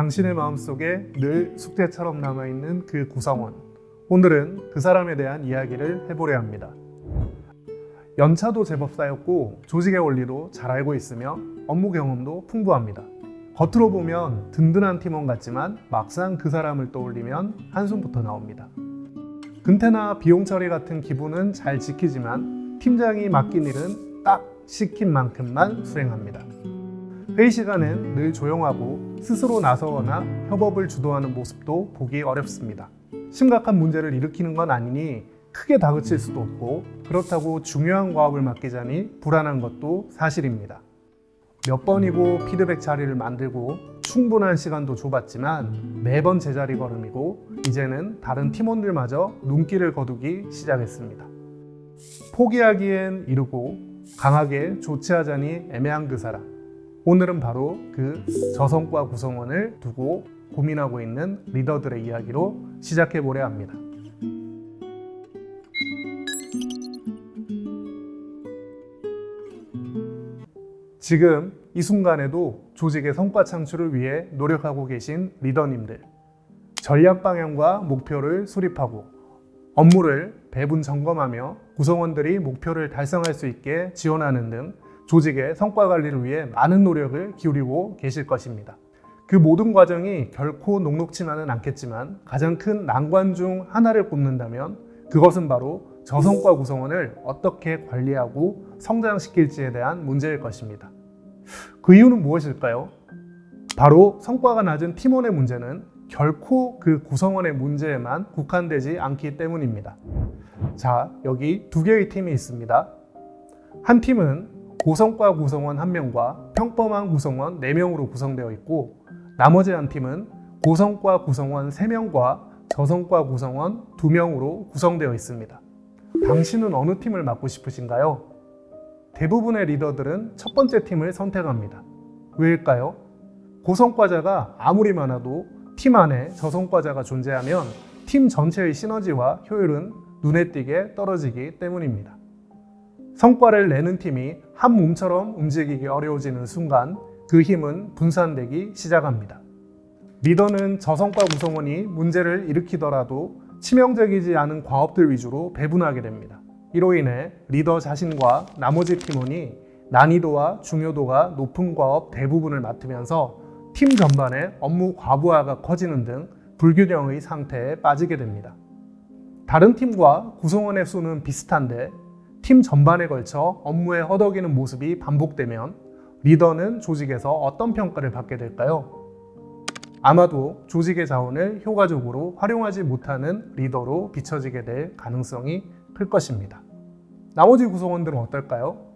당신의 마음속에 늘 숙제처럼 남아있는 그 구성원. 오늘은 그 사람에 대한 이야기를 해보려 합니다. 연차도 제법 쌓였고 조직의 원리도 잘 알고 있으며 업무 경험도 풍부합니다. 겉으로 보면 든든한 팀원 같지만 막상 그 사람을 떠올리면 한숨부터 나옵니다. 근태나 비용 처리 같은 기분은 잘 지키지만 팀장이 맡긴 일은 딱 시킨 만큼만 수행합니다. 회의 시간엔 늘 조용하고 스스로 나서거나 협업을 주도하는 모습도 보기 어렵습니다. 심각한 문제를 일으키는 건 아니니 크게 다그칠 수도 없고 그렇다고 중요한 과업을 맡기자니 불안한 것도 사실입니다. 몇 번이고 피드백 자리를 만들고 충분한 시간도 줘봤지만 매번 제자리 걸음이고 이제는 다른 팀원들마저 눈길을 거두기 시작했습니다. 포기하기엔 이르고 강하게 조치하자니 애매한 그 사람. 오늘은 바로 그 저성과 구성원을 두고 고민하고 있는 리더들의 이야기로 시작해 보려 합니다. 지금 이 순간에도 조직의 성과 창출을 위해 노력하고 계신 리더님들, 전략 방향과 목표를 수립하고 업무를 배분 점검하며 구성원들이 목표를 달성할 수 있게 지원하는 등 조직의 성과 관리를 위해 많은 노력을 기울이고 계실 것입니다. 그 모든 과정이 결코 녹록지만은 않겠지만 가장 큰 난관 중 하나를 꼽는다면 그것은 바로 저성과 구성원을 어떻게 관리하고 성장시킬지에 대한 문제일 것입니다. 그 이유는 무엇일까요? 바로 성과가 낮은 팀원의 문제는 결코 그 구성원의 문제에만 국한되지 않기 때문입니다. 자, 여기 두 개의 팀이 있습니다. 한 팀은 고성과 구성원 1명과 평범한 구성원 4명으로 구성되어 있고 나머지 한 팀은 고성과 구성원 3명과 저성과 구성원 2명으로 구성되어 있습니다. 당신은 어느 팀을 맡고 싶으신가요? 대부분의 리더들은 첫 번째 팀을 선택합니다. 왜일까요? 고성과자가 아무리 많아도 팀 안에 저성과자가 존재하면 팀 전체의 시너지와 효율은 눈에 띄게 떨어지기 때문입니다. 성과를 내는 팀이 한 몸처럼 움직이기 어려워지는 순간 그 힘은 분산되기 시작합니다. 리더는 저성과 구성원이 문제를 일으키더라도 치명적이지 않은 과업들 위주로 배분하게 됩니다. 이로 인해 리더 자신과 나머지 팀원이 난이도와 중요도가 높은 과업 대부분을 맡으면서 팀 전반의 업무 과부하가 커지는 등 불균형의 상태에 빠지게 됩니다. 다른 팀과 구성원의 수는 비슷한데 팀 전반에 걸쳐 업무에 허덕이는 모습이 반복되면 리더는 조직에서 어떤 평가를 받게 될까요? 아마도 조직의 자원을 효과적으로 활용하지 못하는 리더로 비춰지게 될 가능성이 클 것입니다. 나머지 구성원들은 어떨까요?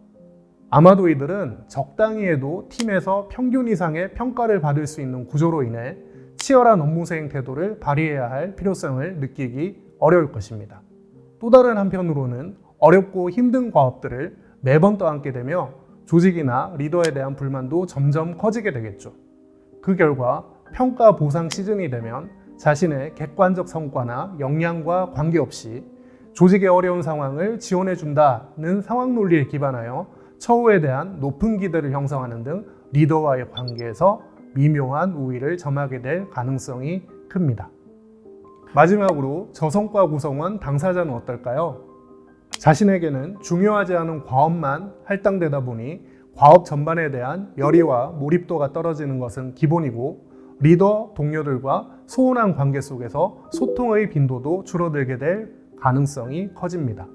아마도 이들은 적당히 해도 팀에서 평균 이상의 평가를 받을 수 있는 구조로 인해 치열한 업무 수행 태도를 발휘해야 할 필요성을 느끼기 어려울 것입니다. 또 다른 한편으로는 어렵고 힘든 과업들을 매번 떠안게 되며 조직이나 리더에 대한 불만도 점점 커지게 되겠죠. 그 결과 평가 보상 시즌이 되면 자신의 객관적 성과나 역량과 관계없이 조직의 어려운 상황을 지원해준다는 상황 논리에 기반하여 처우에 대한 높은 기대를 형성하는 등 리더와의 관계에서 미묘한 우위를 점하게 될 가능성이 큽니다. 마지막으로 저성과 구성원 당사자는 어떨까요? 자신에게는 중요하지 않은 과업만 할당되다 보니 과업 전반에 대한 열의와 몰입도가 떨어지는 것은 기본이고 리더 동료들과 소원한 관계 속에서 소통의 빈도도 줄어들게 될 가능성이 커집니다.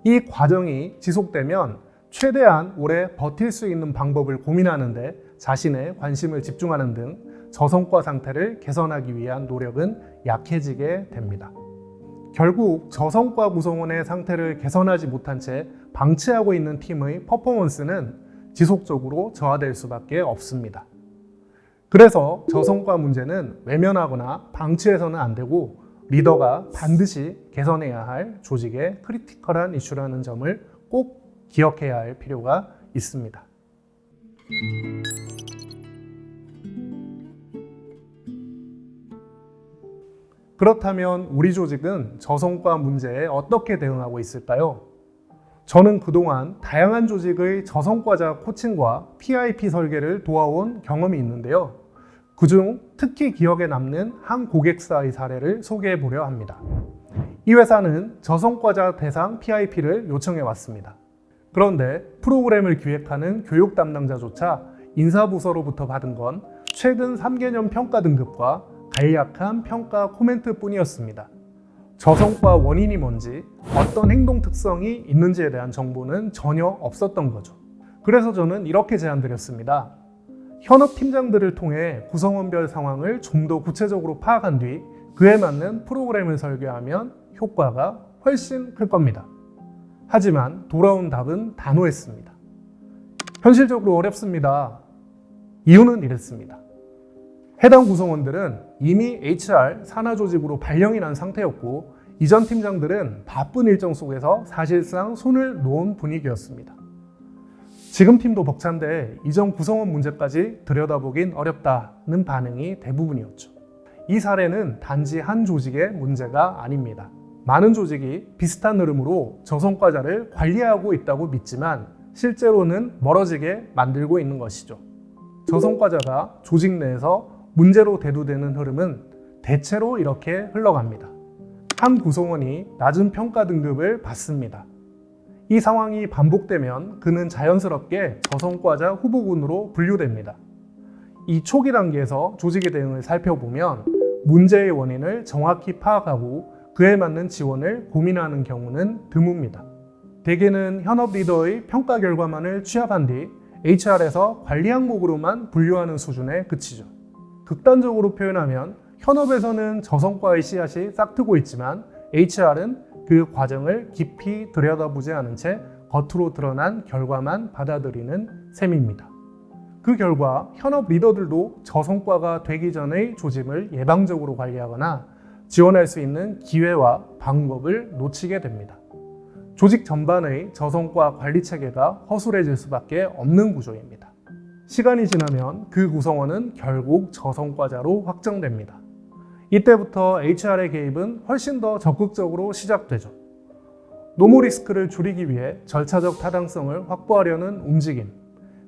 이 과정이 지속되면 최대한 오래 버틸 수 있는 방법을 고민하는데 자신의 관심을 집중하는 등 저성과 상태를 개선하기 위한 노력은 약해지게 됩니다. 결국 저성과 구성원의 상태를 개선하지 못한 채 방치하고 있는 팀의 퍼포먼스는 지속적으로 저하될 수밖에 없습니다. 그래서 저성과 문제는 외면하거나 방치해서는 안 되고 리더가 반드시 개선해야 할 조직의 크리티컬한 이슈라는 점을 꼭 기억해야 할 필요가 있습니다. 그렇다면 우리 조직은 저성과 문제에 어떻게 대응하고 있을까요? 저는 그동안 다양한 조직의 저성과자 코칭과 PIP 설계를 도와온 경험이 있는데요. 그중 특히 기억에 남는 한 고객사의 사례를 소개해 보려 합니다. 이 회사는 저성과자 대상 PIP를 요청해 왔습니다. 그런데 프로그램을 기획하는 교육 담당자조차 인사부서로부터 받은 건 최근 3개년 평가 등급과 간략한 평가 코멘트 뿐이었습니다. 저성과 원인이 뭔지, 어떤 행동 특성이 있는지에 대한 정보는 전혀 없었던 거죠. 그래서 저는 이렇게 제안드렸습니다. 현업 팀장들을 통해 구성원별 상황을 좀 더 구체적으로 파악한 뒤 그에 맞는 프로그램을 설계하면 효과가 훨씬 클 겁니다. 하지만 돌아온 답은 단호했습니다. 현실적으로 어렵습니다. 이유는 이랬습니다. 해당 구성원들은 이미 HR 산하 조직으로 발령이 난 상태였고 이전 팀장들은 바쁜 일정 속에서 사실상 손을 놓은 분위기였습니다. 지금 팀도 벅찬데 이전 구성원 문제까지 들여다보긴 어렵다는 반응이 대부분이었죠. 이 사례는 단지 한 조직의 문제가 아닙니다. 많은 조직이 비슷한 흐름으로 저성과자를 관리하고 있다고 믿지만 실제로는 멀어지게 만들고 있는 것이죠. 저성과자가 조직 내에서 문제로 대두되는 흐름은 대체로 이렇게 흘러갑니다. 한 구성원이 낮은 평가 등급을 받습니다. 이 상황이 반복되면 그는 자연스럽게 저성과자 후보군으로 분류됩니다. 이 초기 단계에서 조직의 대응을 살펴보면 문제의 원인을 정확히 파악하고 그에 맞는 지원을 고민하는 경우는 드뭅니다. 대개는 현업 리더의 평가 결과만을 취합한 뒤 HR에서 관리 항목으로만 분류하는 수준에 그치죠. 극단적으로 표현하면 현업에서는 저성과의 씨앗이 싹트고 있지만 HR은 그 과정을 깊이 들여다보지 않은 채 겉으로 드러난 결과만 받아들이는 셈입니다. 그 결과 현업 리더들도 저성과가 되기 전의 조짐을 예방적으로 관리하거나 지원할 수 있는 기회와 방법을 놓치게 됩니다. 조직 전반의 저성과 관리 체계가 허술해질 수밖에 없는 구조입니다. 시간이 지나면 그 구성원은 결국 저성과자로 확정됩니다. 이때부터 HR의 개입은 훨씬 더 적극적으로 시작되죠. 노무 리스크를 줄이기 위해 절차적 타당성을 확보하려는 움직임,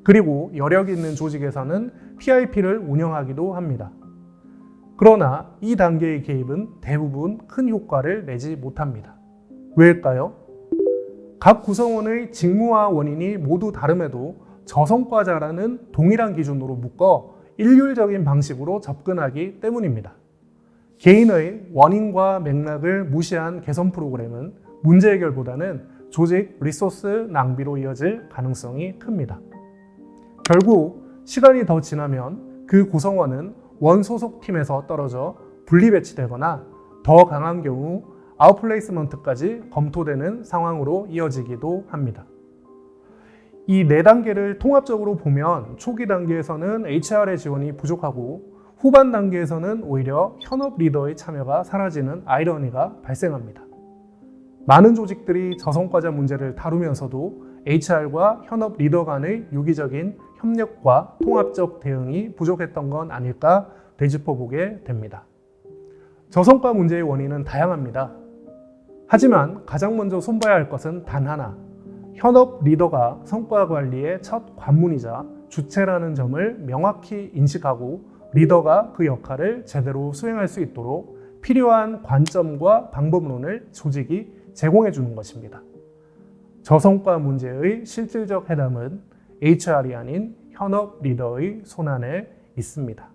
그리고 여력 있는 조직에서는 PIP를 운영하기도 합니다. 그러나 이 단계의 개입은 대부분 큰 효과를 내지 못합니다. 왜일까요? 각 구성원의 직무와 원인이 모두 다름에도 저성과자라는 동일한 기준으로 묶어 일률적인 방식으로 접근하기 때문입니다. 개인의 원인과 맥락을 무시한 개선 프로그램은 문제 해결보다는 조직 리소스 낭비로 이어질 가능성이 큽니다. 결국 시간이 더 지나면 그 구성원은 원소속 팀에서 떨어져 분리 배치되거나 더 강한 경우 아웃플레이스먼트까지 검토되는 상황으로 이어지기도 합니다. 이 4단계를 통합적으로 보면 초기 단계에서는 HR의 지원이 부족하고 후반 단계에서는 오히려 현업 리더의 참여가 사라지는 아이러니가 발생합니다. 많은 조직들이 저성과자 문제를 다루면서도 HR과 현업 리더 간의 유기적인 협력과 통합적 대응이 부족했던 건 아닐까 되짚어보게 됩니다. 저성과 문제의 원인은 다양합니다. 하지만 가장 먼저 손봐야 할 것은 단 하나, 현업 리더가 성과 관리의 첫 관문이자 주체라는 점을 명확히 인식하고 리더가 그 역할을 제대로 수행할 수 있도록 필요한 관점과 방법론을 조직이 제공해 주는 것입니다. 저성과 문제의 실질적 해답은 HR이 아닌 현업 리더의 손안에 있습니다.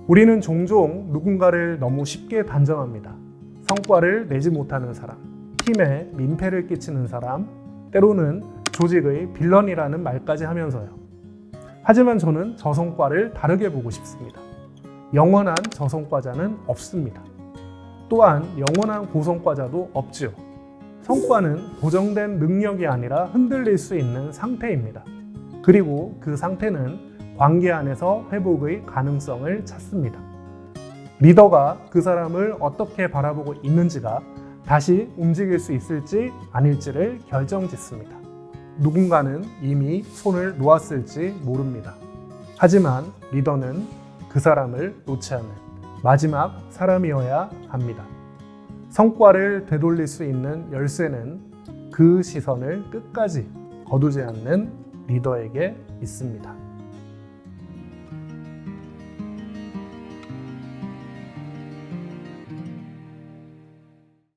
우리는 종종 누군가를 너무 쉽게 단정합니다. 성과를 내지 못하는 사람, 팀에 민폐를 끼치는 사람, 때로는 조직의 빌런이라는 말까지 하면서요. 하지만 저는 저성과를 다르게 보고 싶습니다. 영원한 저성과자는 없습니다. 또한 영원한 고성과자도 없지요. 성과는 고정된 능력이 아니라 흔들릴 수 있는 상태입니다. 그리고 그 상태는 관계 안에서 회복의 가능성을 찾습니다. 리더가 그 사람을 어떻게 바라보고 있는지가 다시 움직일 수 있을지 아닐지를 결정짓습니다. 누군가는 이미 손을 놓았을지 모릅니다. 하지만 리더는 그 사람을 놓지 않는 마지막 사람이어야 합니다. 성과를 되돌릴 수 있는 열쇠는 그 시선을 끝까지 거두지 않는 리더에게 있습니다.